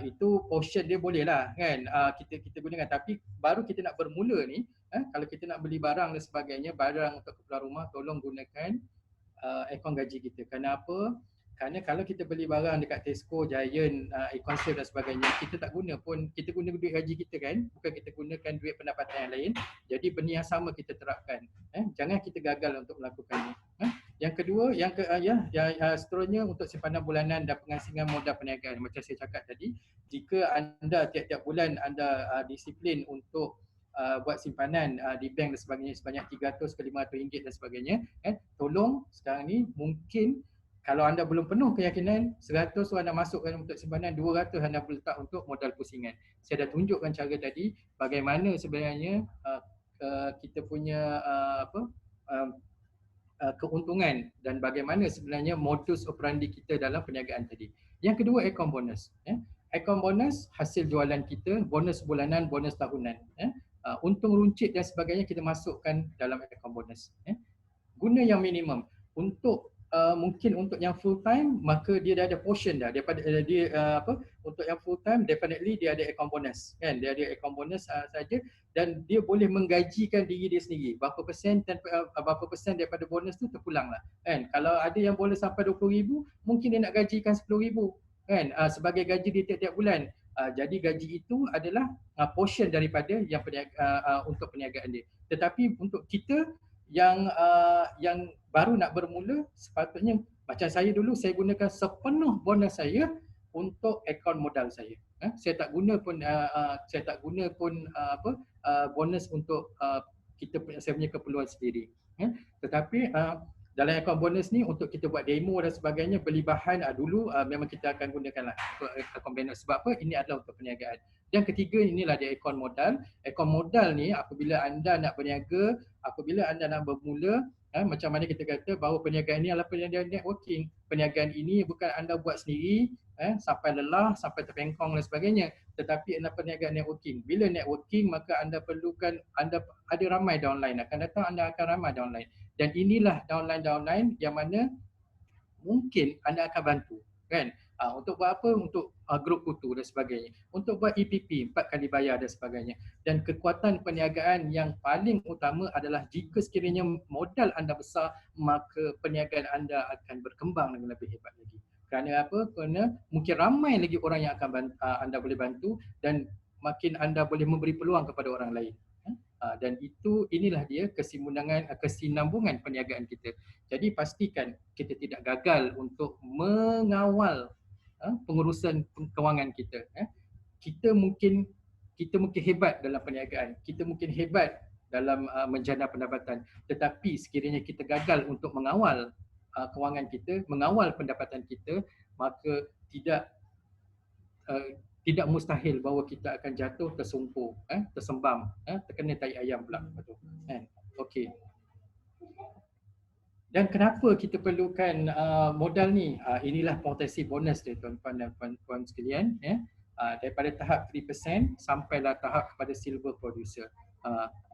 itu portion dia boleh lah kan, kita gunakan. Tapi baru kita nak bermula ni, kalau kita nak beli barang dan sebagainya, barang untuk keperluan rumah, tolong gunakan akaun gaji kita. Kerana apa? Kerana kalau kita beli barang dekat Tesco, Giant, Econserve dan sebagainya, kita tak guna pun, kita guna duit gaji kita kan, bukan kita gunakan duit pendapatan yang lain. Jadi benda yang sama kita terapkan. Jangan kita gagal untuk melakukannya. Yang kedua, seterusnya untuk simpanan bulanan dan pengasingan modal perniagaan. Macam saya cakap tadi, jika anda tiap-tiap bulan anda disiplin untuk buat simpanan di bank dan sebagainya sebanyak 300 ke 500 ringgit dan sebagainya, tolong sekarang ni mungkin kalau anda belum penuh keyakinan, 100 tu anda masukkan untuk simpanan, 200 anda letak untuk modal pusingan. Saya dah tunjukkan cara tadi bagaimana sebenarnya kita punya keuntungan dan bagaimana sebenarnya modus operandi kita dalam perniagaan tadi. Yang kedua, akaun bonus. Akaun bonus hasil jualan kita, bonus bulanan, bonus tahunan. Untung runcit dan sebagainya kita masukkan dalam akaun bonus. Guna yang minimum. Mungkin untuk yang full time, maka dia dah ada portion dah daripada untuk yang full time definitely dia ada account bonus kan, dia ada account bonus saja, dan dia boleh menggajikan diri dia sendiri. Berapa persen daripada bonus tu terpulang lah kan. Kalau ada yang boleh sampai 20,000, mungkin dia nak gajikan 10,000 kan, sebagai gaji dia tiap-tiap bulan. Jadi gaji itu adalah portion daripada yang untuk perniagaan dia. Tetapi untuk kita yang baru nak bermula, sepatutnya macam saya dulu, saya gunakan sepenuh bonus saya untuk akaun modal saya. Saya tak guna pun bonus untuk saya punya keperluan sendiri. Tetapi dalam akaun bonus ni untuk kita buat demo dan sebagainya, beli bahan, dulu memang kita akan gunakanlah akaun bonus. Sebab apa? Ini adalah untuk perniagaan. Yang ketiga, inilah dia akaun modal. Akaun modal ni apabila anda nak berniaga, apabila anda nak bermula, macam mana kita kata bahawa perniagaan ini adalah perniagaan networking. Perniagaan ini bukan anda buat sendiri sampai lelah, sampai terpengkong dan sebagainya, tetapi adalah perniagaan networking. Bila networking, maka anda perlukan, anda ada ramai downline, akan datang anda akan ramai downline. Dan inilah downline yang mana mungkin anda akan bantu kan. Untuk buat apa? Untuk grup kutu dan sebagainya. Untuk buat EPP, 4 kali bayar dan sebagainya. Dan kekuatan perniagaan yang paling utama adalah jika sekiranya modal anda besar, maka perniagaan anda akan berkembang dengan lebih hebat lagi. Kerana apa? Kerana mungkin ramai lagi orang yang akan anda boleh bantu, dan makin anda boleh memberi peluang kepada orang lain. Dan inilah dia kesinambungan perniagaan kita. Jadi pastikan kita tidak gagal untuk mengawal pengurusan kewangan kita. Kita mungkin hebat dalam perniagaan, kita mungkin hebat dalam menjana pendapatan, tetapi sekiranya kita gagal untuk mengawal kewangan kita, mengawal pendapatan kita, maka tidak mustahil bahawa kita akan jatuh tersumpur, tersembam, terkena tai ayam pula. Betul. Okey. Dan kenapa kita perlukan modal ni? Inilah potensi bonus dia tuan-tuan dan puan-puan sekalian. Daripada tahap 3% sampailah tahap kepada silver producer.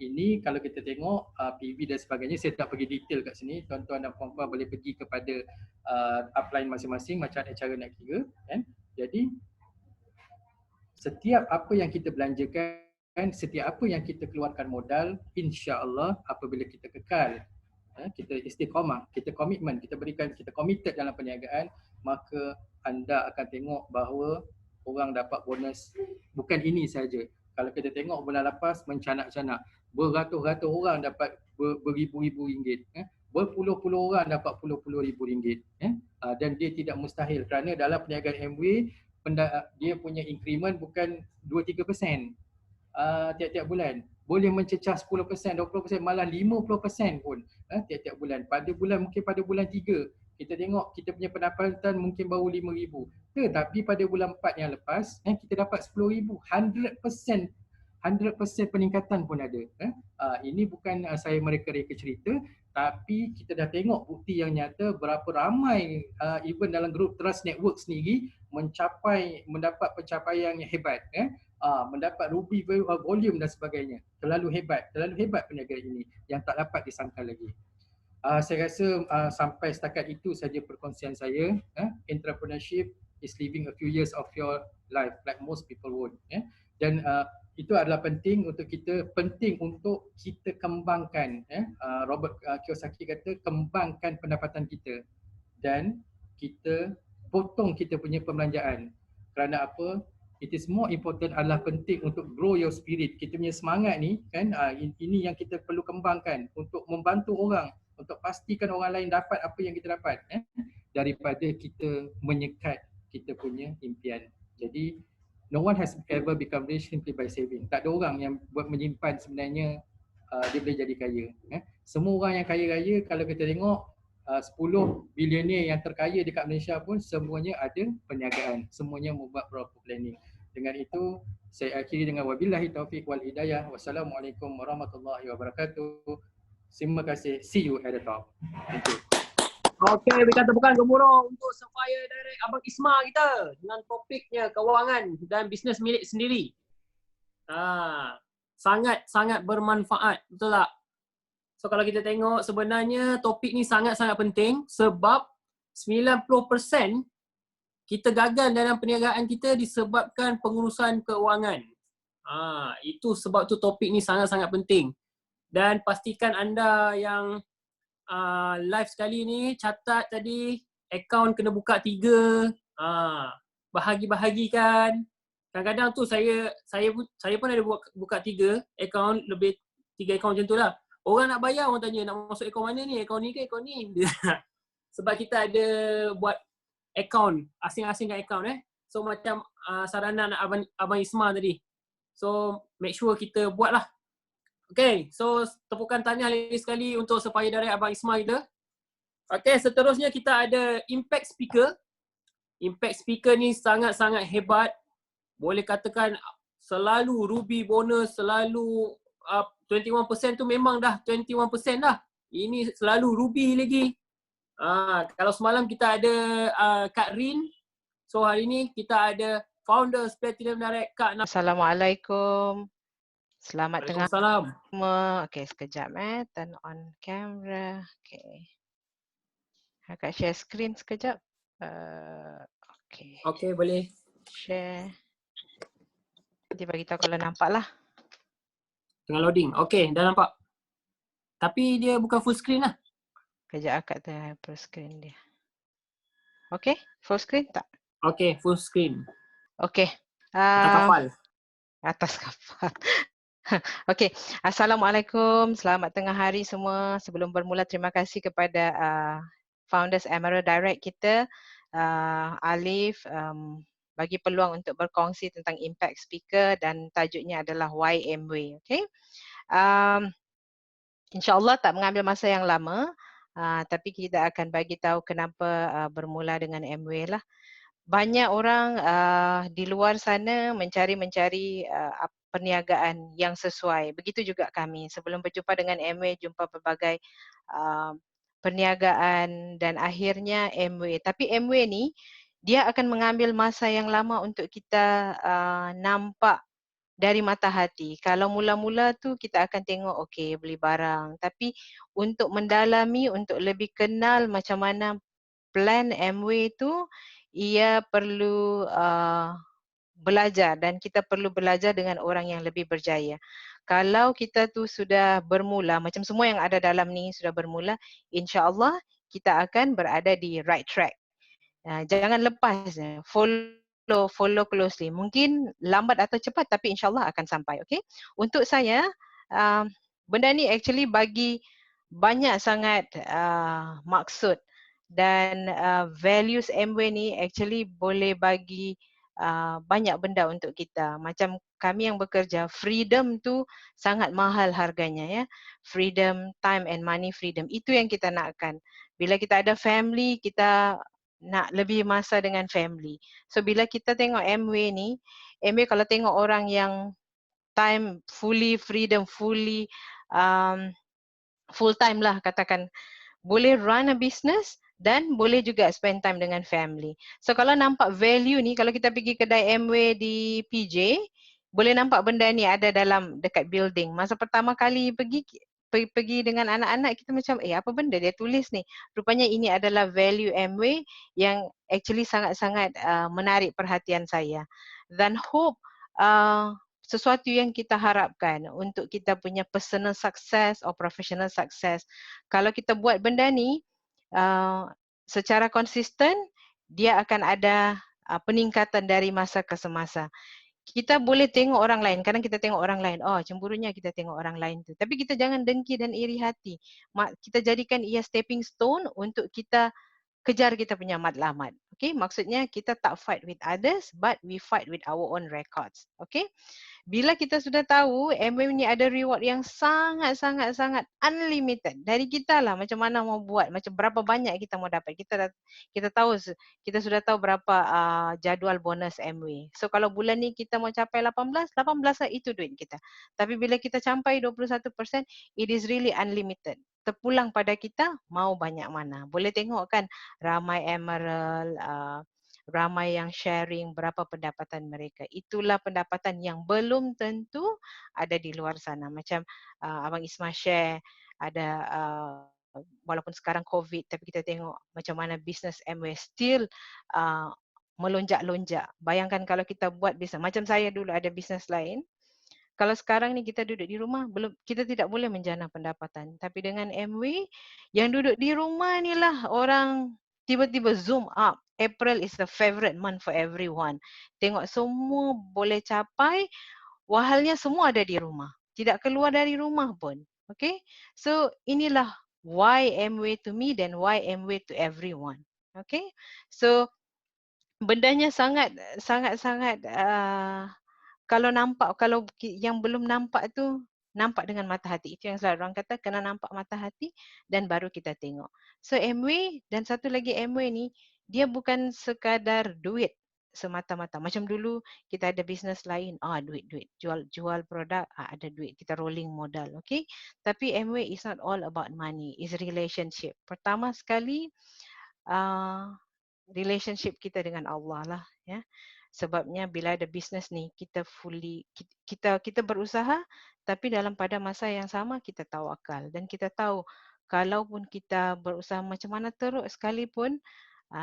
Ini kalau kita tengok PV dan sebagainya, saya tak pergi detail kat sini. Tuan-tuan dan puan-puan boleh pergi kepada upline masing-masing macam mana cara nak kira. Jadi setiap apa yang kita belanjakan, setiap apa yang kita keluarkan modal, insya-Allah apabila kita kekal, kita istiqamah, kita komitmen, kita berikan, kita committed dalam perniagaan, maka anda akan tengok bahawa orang dapat bonus bukan ini saja. Kalau kita tengok bulan lepas mencanak-canak, beratus-ratus orang dapat beribu-ribu ringgit, berpuluh-puluh orang dapat puluh-puluh ribu ringgit, dan dia tidak mustahil kerana dalam perniagaan Amway dia punya increment bukan 2-3% tiap-tiap bulan. Boleh mencecah 10%, 20%, malah 50% pun tiap-tiap bulan. Mungkin pada bulan 3 kita tengok kita punya pendapatan mungkin baru 5,000. Tetapi pada bulan 4 yang lepas kita dapat 10,000. 100% peningkatan pun ada. Ini bukan saya mereka-reka cerita, tapi kita dah tengok bukti yang nyata berapa ramai even dalam grup Trust Network sendiri mendapat pencapaian yang hebat, mendapat ruby volume dan sebagainya. Terlalu hebat perniagaan ini yang tak dapat disangkal lagi. Saya rasa sampai setakat itu saja perkongsian saya. Entrepreneurship is living a few years of your life like most people would. Dan itu adalah penting untuk kita kembangkan. Robert Kiyosaki kata kembangkan pendapatan kita dan kita potong kita punya pembelanjaan. Kerana apa? It is more important, adalah penting untuk grow your spirit. Kita punya semangat ni kan, ini yang kita perlu kembangkan untuk membantu orang, untuk pastikan orang lain dapat apa yang kita dapat, daripada kita menyekat kita punya impian. Jadi no one has ever become rich simply by saving. Tak ada orang yang buat menyimpan sebenarnya dia boleh jadi kaya. Semua orang yang kaya-raya kalau kita tengok 10 bilioner yang terkaya dekat Malaysia pun semuanya ada perniagaan, semuanya membuat proper planning. Dengan itu saya akhiri dengan wabillahi taufik wal hidayah. Wassalamualaikum warahmatullahi wabarakatuh. Terima kasih. See you at the top. Thank you. Okey, berikan tepukan gemuruh untuk Sapphire Direct Abang Isma kita dengan topiknya kewangan dan bisnes milik sendiri. Sangat-sangat bermanfaat, betul tak? So kalau kita tengok sebenarnya topik ni sangat-sangat penting sebab 90% kita gagal dalam perniagaan kita disebabkan pengurusan keuangan. Itu sebab tu topik ni sangat-sangat penting. Dan pastikan anda yang live sekali ni catat tadi akaun kena buka 3, bahagi-bahagikan. Kadang-kadang tu saya pun ada buka 3 akaun, lebih 3 akaun macam tu lah. Orang nak bayar, orang tanya nak masuk akaun mana ni, akaun ni ke akaun ni. Sebab kita ada buat akaun, asing-asingkan akaun So macam saranan Abang Isma tadi. So make sure kita buat lah. Okay, so tepukan tahniah lagi sekali untuk Sapphire Direct Abang Isma kita. Okay, seterusnya kita ada Impact Speaker. Impact Speaker ni sangat-sangat hebat. Boleh katakan selalu ruby bonus, selalu 21% tu memang dah 21% dah. Ini selalu ruby lagi. Kalau semalam kita ada Kak Rin. So hari ni kita ada Founder Platinum Direct Kak Nafisa. Assalamualaikum. Selamat tengah Waalaikumsalam. semua. Okey, sekejap turn on camera. Okey. Kakak share screen sekejap. Okey. Okey, boleh. Share. Nanti bagi tahu kalau nampak lah. Tengah loading. Okey, dah nampak. Tapi dia bukan full screen lah. Kejap akak tengah full screen dia. Okey, full screen tak? Okey, full screen. Okey. Atas kapal. Atas kapal. Okey, Assalamualaikum. Selamat tengah hari semua. Sebelum bermula, terima kasih kepada Founders Emerald Direct kita, Alif, bagi peluang untuk berkongsi tentang Impact Speaker dan tajuknya adalah Why Amway. Okey. InsyaAllah tak mengambil masa yang lama, tapi kita akan bagi tahu kenapa bermula dengan Amway lah. Banyak orang di luar sana mencari perniagaan yang sesuai. Begitu juga kami. Sebelum berjumpa dengan Amway, jumpa berbagai perniagaan dan akhirnya Amway. Tapi Amway ni, dia akan mengambil masa yang lama untuk kita nampak dari mata hati. Kalau mula-mula tu kita akan tengok okey beli barang. Tapi untuk mendalami, untuk lebih kenal macam mana plan Amway tu, ia perlu belajar dan kita perlu belajar dengan orang yang lebih berjaya. Kalau kita tu sudah bermula, macam semua yang ada dalam ni sudah bermula, insya-Allah kita akan berada di right track. Jangan lepas, follow closely. Mungkin lambat atau cepat tapi insya-Allah akan sampai, okey? Untuk saya, benda ni actually bagi banyak sangat maksud dan values Amway ni actually boleh bagi banyak benda untuk kita. Macam kami yang bekerja, freedom tu sangat mahal harganya ya. Freedom, time and money freedom. Itu yang kita nakkan. Bila kita ada family, kita nak lebih masa dengan family. So bila kita tengok Amway ni, Amway kalau tengok orang yang time fully freedom, fully full time lah katakan, boleh run a business dan boleh juga spend time dengan family. So kalau nampak value ni, kalau kita pergi kedai Amway di PJ, boleh nampak benda ni ada dalam dekat building. Masa pertama kali pergi dengan anak-anak, kita macam apa benda dia tulis ni. Rupanya ini adalah value Amway yang actually sangat-sangat menarik perhatian saya. Dan hope sesuatu yang kita harapkan untuk kita punya personal success or professional success, kalau kita buat benda ni secara konsisten, dia akan ada peningkatan dari masa ke semasa. Kita boleh tengok orang lain, kadang kita tengok orang lain, cemburunya kita tengok orang lain tu. Tapi kita jangan dengki dan iri hati. Kita jadikan ia stepping stone untuk kita kejar kita punya matlamat. Okay, maksudnya kita tak fight with others, but we fight with our own records. Okay. Bila kita sudah tahu Amway ni ada reward yang sangat unlimited. Dari kita lah macam mana mau buat, macam berapa banyak kita mau dapat. Kita tahu, kita sudah tahu berapa jadual bonus Amway. So kalau bulan ni kita mau capai 18 lah itu duit kita. Tapi bila kita capai 21%, it is really unlimited. Terpulang pada kita mau banyak mana. Boleh tengok kan ramai Emerald, ramai yang sharing berapa pendapatan mereka. Itulah pendapatan yang belum tentu ada di luar sana. Macam Abang Isma share, ada walaupun sekarang COVID, tapi kita tengok macam mana bisnes Amway still melonjak-lonjak. Bayangkan kalau kita buat bisnes, macam saya dulu ada bisnes lain, kalau sekarang ni kita duduk di rumah, kita tidak boleh menjana pendapatan. Tapi dengan Amway, yang duduk di rumah ni lah orang tiba-tiba zoom up. April is the favorite month for everyone. Tengok semua boleh capai, wahalnya semua ada di rumah. Tidak keluar dari rumah pun. Okay? So inilah why Amway to me dan why Amway to everyone. Okay? So bendanya sangat kalau nampak, kalau yang belum nampak tu, nampak dengan mata hati. Itu yang selalu orang kata, kena nampak mata hati dan baru kita tengok. So Amway dan satu lagi Amway ni, dia bukan sekadar duit semata-mata. Macam dulu kita ada bisnes lain, duit. Jual produk, ada duit. Kita rolling modal, okay? Tapi Amway is not all about money, is relationship. Pertama sekali, relationship kita dengan Allah lah, ya. Sebabnya bila ada bisnes ni kita berusaha, tapi pada masa yang sama kita tawakal dan kita tahu kalaupun kita berusaha macam mana teruk sekalipun,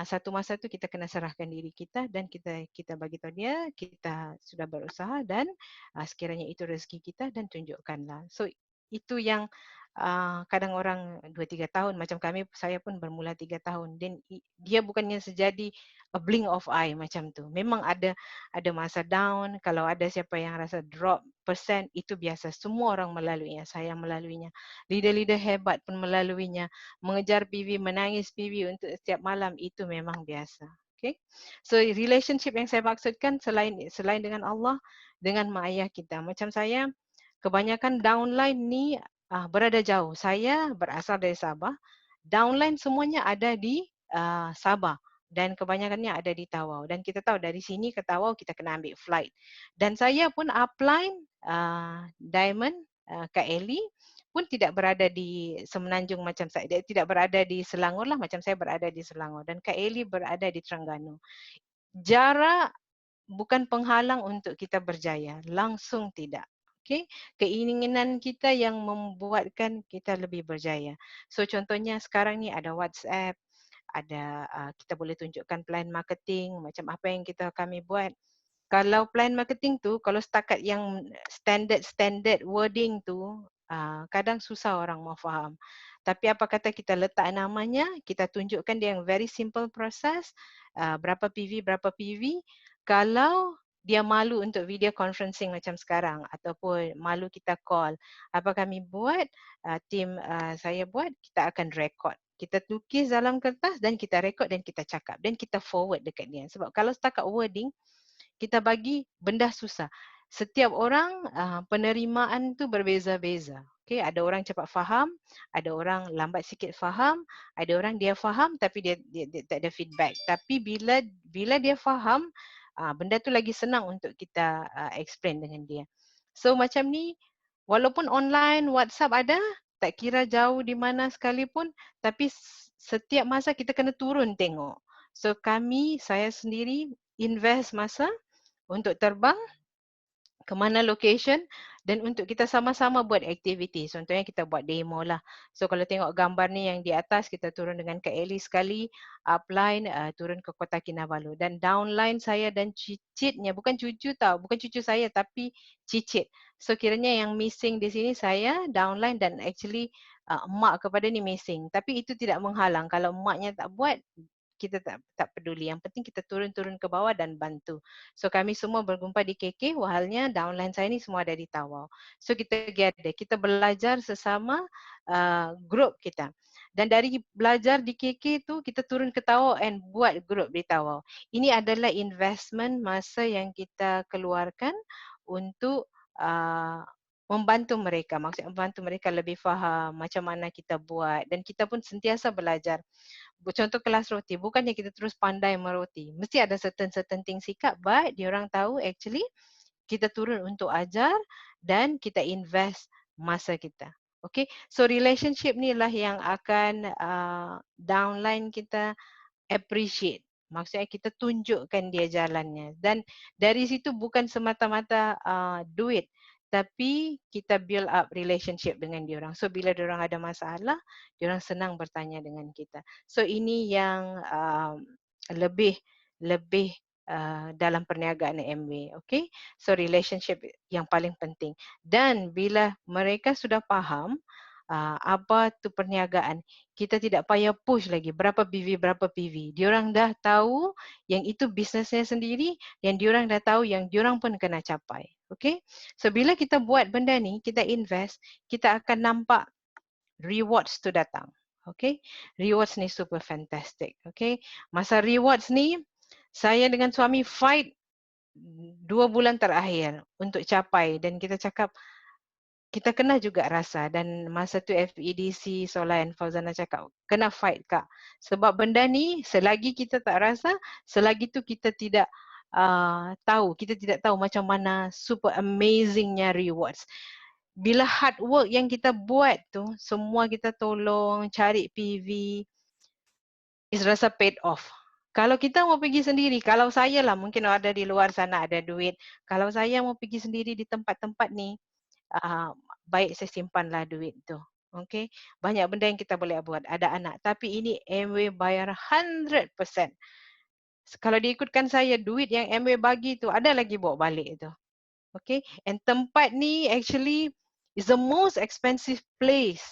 satu masa tu kita kena serahkan diri kita dan kita bagi tahu dia kita sudah berusaha dan sekiranya itu rezeki kita dan tunjukkanlah. So itu yang kadang orang 2-3 tahun, macam saya pun bermula 3 tahun, dan dia bukannya sejadi a blink of eye macam tu. Memang ada masa down, kalau ada siapa yang rasa drop persen, itu biasa. Semua orang melaluinya, saya melaluinya. Leader-leader hebat pun melaluinya. Mengejar PV, menangis PV untuk setiap malam, itu memang biasa. Okay? So relationship yang saya maksudkan selain dengan Allah, dengan mak ayah kita. Macam saya, kebanyakan downline ni berada jauh. Saya berasal dari Sabah. Downline semuanya ada di Sabah dan kebanyakannya ada di Tawau. Dan kita tahu dari sini ke Tawau kita kena ambil flight. Dan saya pun upline Diamond, Kak Eli pun tidak berada di Semenanjung macam saya. Dia tidak berada di Selangor lah macam saya berada di Selangor. Dan Kak Eli berada di Terengganu. Jarak bukan penghalang untuk kita berjaya. Langsung tidak. Okay? Keinginan kita yang membuatkan kita lebih berjaya. So contohnya sekarang ni ada WhatsApp, ada kita boleh tunjukkan plan marketing, macam apa yang kami buat. kalau plan marketing tu, kalau setakat yang standard wording tu, kadang susah orang mau faham. Tapi apa kata kita letak namanya, kita tunjukkan dia yang very simple process, berapa PV, kalau dia malu untuk video conferencing macam sekarang ataupun malu kita call, apa kami buat, tim saya buat, kita akan record. Kita tukis dalam kertas dan kita record dan kita cakap dan kita forward dekat dia. Sebab kalau setakat wording, kita bagi benda susah. Setiap orang penerimaan tu berbeza-beza. Okay, ada orang cepat faham, ada orang lambat sikit faham, ada orang dia faham tapi dia tak ada feedback. Tapi bila dia faham, benda tu lagi senang untuk kita explain dengan dia. So macam ni, walaupun online, WhatsApp ada, tak kira jauh di mana sekalipun, tapi setiap masa kita kena turun tengok. So saya sendiri invest masa untuk terbang ke mana location dan untuk kita sama-sama buat aktiviti. Contohnya kita buat demo lah. So kalau tengok gambar ni yang di atas, kita turun dengan Kak Ellie sekali, upline turun ke Kota Kinabalu. Dan downline saya dan cicitnya, bukan cucu saya tapi cicit. So kiranya yang missing di sini saya, downline dan actually emak kepada ni missing. Tapi itu tidak menghalang. Kalau emaknya tak buat, kita tak peduli. Yang penting kita turun ke bawah dan bantu. So kami semua berjumpa di KK, wahalnya downline saya ni semua ada di Tawau. So kita gather, kita belajar sesama grup kita. Dan dari belajar di KK tu, kita turun ke Tawau and buat grup di Tawau. Ini adalah investment masa yang kita keluarkan untuk membantu mereka. Maksudnya membantu mereka lebih faham macam mana kita buat. Dan kita pun sentiasa belajar. Contoh kelas roti, bukannya kita terus pandai meroti. Mesti ada certain things sikap, but diorang tahu actually kita turun untuk ajar dan kita invest masa kita. Okay, so relationship ni lah yang akan downline kita appreciate. Maksudnya kita tunjukkan dia jalannya. Dan dari situ bukan semata-mata duit, tapi kita build up relationship dengan diorang. So bila diorang ada masalah, diorang senang bertanya dengan kita. So ini yang lebih dalam perniagaan MW, okay? So relationship yang paling penting. Dan bila mereka sudah faham apa tu perniagaan, kita tidak payah push lagi berapa PV. Diorang dah tahu yang itu bisnesnya sendiri, yang diorang dah tahu yang diorang pun kena capai. Okay, so bila kita buat benda ni, kita invest, kita akan nampak rewards tu datang. Okay, rewards ni super fantastic. Okay, masa rewards ni, saya dengan suami fight 2 bulan terakhir untuk capai dan kita cakap, kita kena juga rasa. Dan masa tu FEDC Solan Fauzana cakap, kena fight Kak. Sebab benda ni selagi kita tak rasa, selagi tu kita tidak kita tidak tahu macam mana super amazingnya rewards. Bila hard work yang kita buat tu, semua kita tolong cari PV, is rasa paid off. Kalau kita mau pergi sendiri, kalau saya lah mungkin ada di luar sana ada duit. Kalau saya mau pergi sendiri di tempat-tempat ni, baik saya simpanlah duit tu. Okay, banyak benda yang kita boleh buat. Ada anak, tapi ini MW bayar 100%. Kalau diikutkan saya, duit yang MW bagi tu ada lagi bawa balik tu. Okay, and tempat ni actually is the most expensive place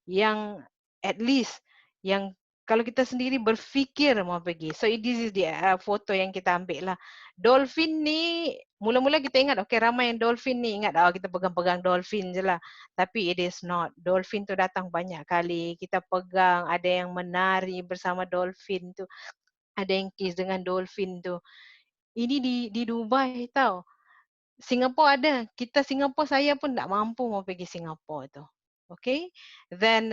yang at least yang kalau kita sendiri berfikir mau pergi. So this is the foto yang kita ambil lah. Dolphin ni, mula-mula kita ingat, okay ramai yang dolphin ni, ingat kita pegang-pegang dolphin je lah. Tapi it is not. Dolphin tu datang banyak kali. Kita pegang, ada yang menari bersama dolphin tu. Ada yang kiss dengan dolphin tu. Ini di Dubai tau. Singapore ada. Singapore saya pun tak mampu mau pergi Singapore tu. Okay, then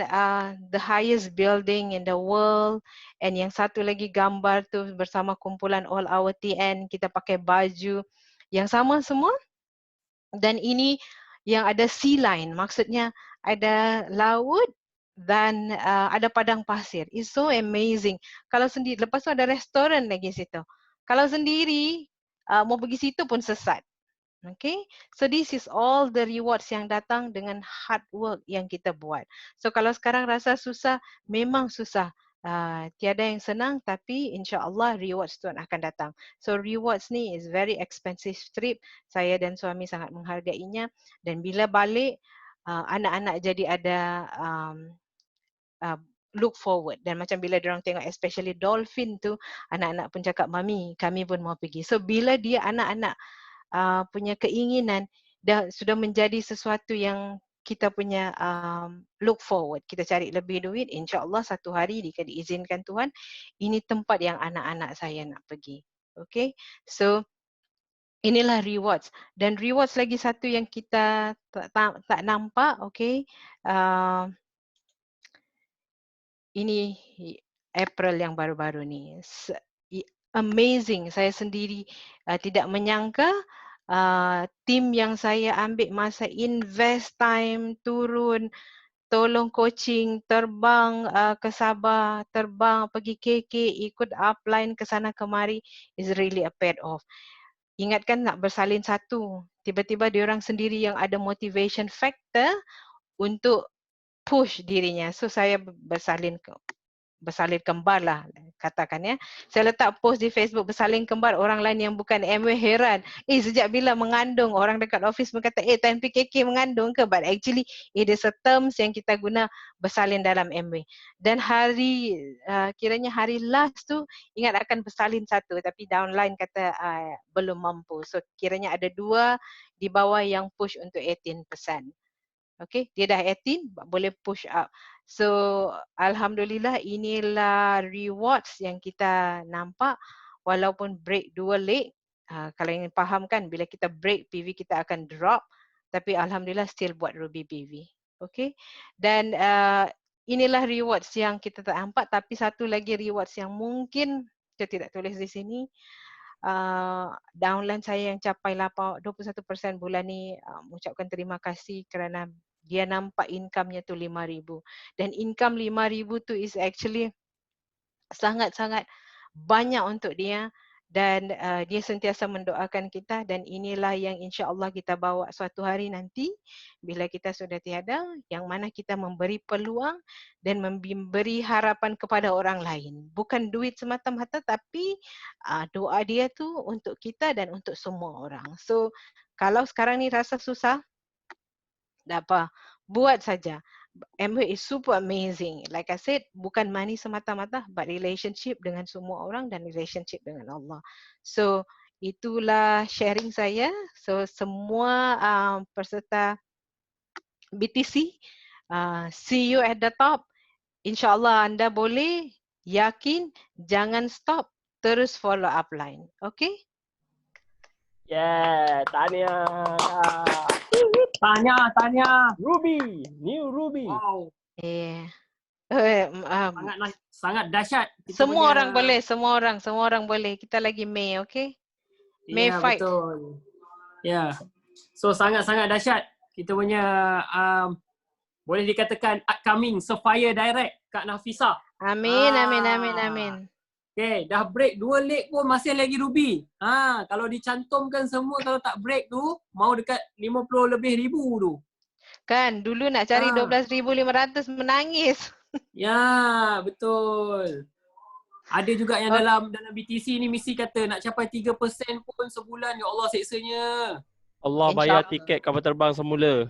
the highest building in the world, and yang satu lagi gambar tu bersama kumpulan all our TN, kita pakai baju yang sama semua, dan ini yang ada sea line, maksudnya ada laut dan ada padang pasir. It's so amazing. Kalau sendiri, lepas tu ada restoran lagi situ. Kalau sendiri mau pergi situ pun sesat. Okay, so this is all the rewards yang datang dengan hard work yang kita buat. So kalau sekarang rasa susah, memang susah. tiada yang senang, tapi insya-Allah rewards tu akan datang. So rewards ni is very expensive trip. Saya dan suami sangat menghargainya, dan bila balik anak-anak jadi ada look forward, dan macam bila diorang tengok especially dolphin tu, anak-anak pun cakap, "Mami, kami pun mau pergi." So bila dia anak-anak punya keinginan sudah menjadi sesuatu yang kita punya look forward, kita cari lebih duit, insya-Allah satu hari jika diizinkan Tuhan, ini tempat yang anak-anak saya nak pergi. Okay, so inilah rewards. Dan rewards lagi satu yang kita tak nampak, okay, ini April yang baru-baru ni. Amazing, saya sendiri tidak menyangka tim yang saya ambil masa invest time, turun, tolong coaching, terbang ke Sabah, terbang pergi KK, ikut upline ke sana kemari, is really a paid off. Ingatkan nak bersalin satu, tiba-tiba diorang sendiri yang ada motivation factor untuk push dirinya. So saya bersalin kembar lah katakan ya. Saya letak post di Facebook bersalin kembar, orang lain yang bukan MW heran. Sejak bila mengandung? Orang dekat office pun kata, time PKK mengandung ke? But actually it is a terms yang kita guna bersalin dalam MW. Dan kiranya hari last tu ingat akan bersalin satu, tapi downline kata belum mampu. So kiranya ada 2 di bawah yang push untuk 18%. Okay, dia dah 18, boleh push up. So alhamdulillah, inilah rewards yang kita nampak walaupun break 2 leg. Kalau ingin faham kan, bila kita break PV kita akan drop, tapi alhamdulillah still buat Ruby PV. Okay, dan inilah rewards yang kita tak nampak, tapi satu lagi rewards yang mungkin saya tidak tulis di sini. Downline saya yang capai 21% bulan ni, mengucapkan terima kasih kerana dia nampak income-nya tu 5,000. Dan income 5,000 tu is actually sangat-sangat banyak untuk dia, dan dia sentiasa mendoakan kita, dan inilah yang insya-Allah kita bawa suatu hari nanti bila kita sudah tiada, yang mana kita memberi peluang dan memberi harapan kepada orang lain. Bukan duit semata-mata, tapi doa dia tu untuk kita dan untuk semua orang. So kalau sekarang ni rasa susah, tak apa, buat saja. MW is super amazing. Like I said, bukan money semata-mata, but relationship dengan semua orang dan relationship dengan Allah. So itulah sharing saya. So semua peserta BTC, see you at the top. InsyaAllah anda boleh, yakin, jangan stop, terus follow up line. Okay? Yeah, Tanya. Tanya. Ruby, new Ruby. Wow. Sangat dahsyat. Kita Semua punya... orang boleh, semua orang boleh. Kita lagi Mei, okay? Mei fight. Betul. Ya. So sangat-sangat dahsyat. Kita punya boleh dikatakan upcoming Sapphire Direct Kak Nafisah. Amin, amin. Okay, dah break 2 leg pun masih lagi Ruby. Kalau dicantumkan semua, kalau tak break tu, mau dekat 50 lebih ribu tu. Kan, dulu nak cari 12,500 menangis. Ya, betul. Ada juga yang dalam BTC ni mesti kata nak capai 3% pun sebulan. Ya Allah, seksanya. Allah bayar tiket kapal terbang semula.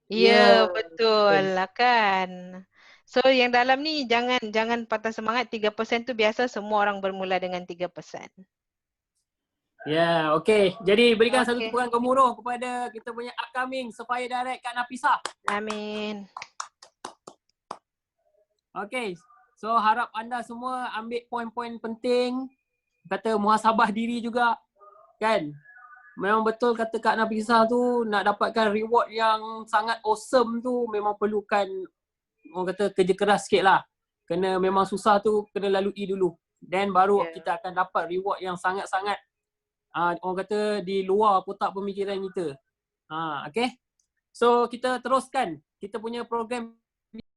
Ya, betul lah kan. So yang dalam ni jangan patah semangat, 3% tu biasa, semua orang bermula dengan 3%. Ya, okey. Jadi berikan satu tepukan gemuruh kepada kita punya upcoming Sapphire Direct Kak Nafisah. Amin. Okey. So harap anda semua ambil poin-poin penting. Kata muhasabah diri juga. Kan? Memang betul kata Kak Nafisah tu, nak dapatkan reward yang sangat awesome tu memang perlukan, orang kata, kerja keras sikit lah. Kena memang susah tu kena lalui dulu. Then baru kita akan dapat reward yang sangat-sangat orang kata di luar kotak pemikiran kita. Okay. So kita teruskan kita punya program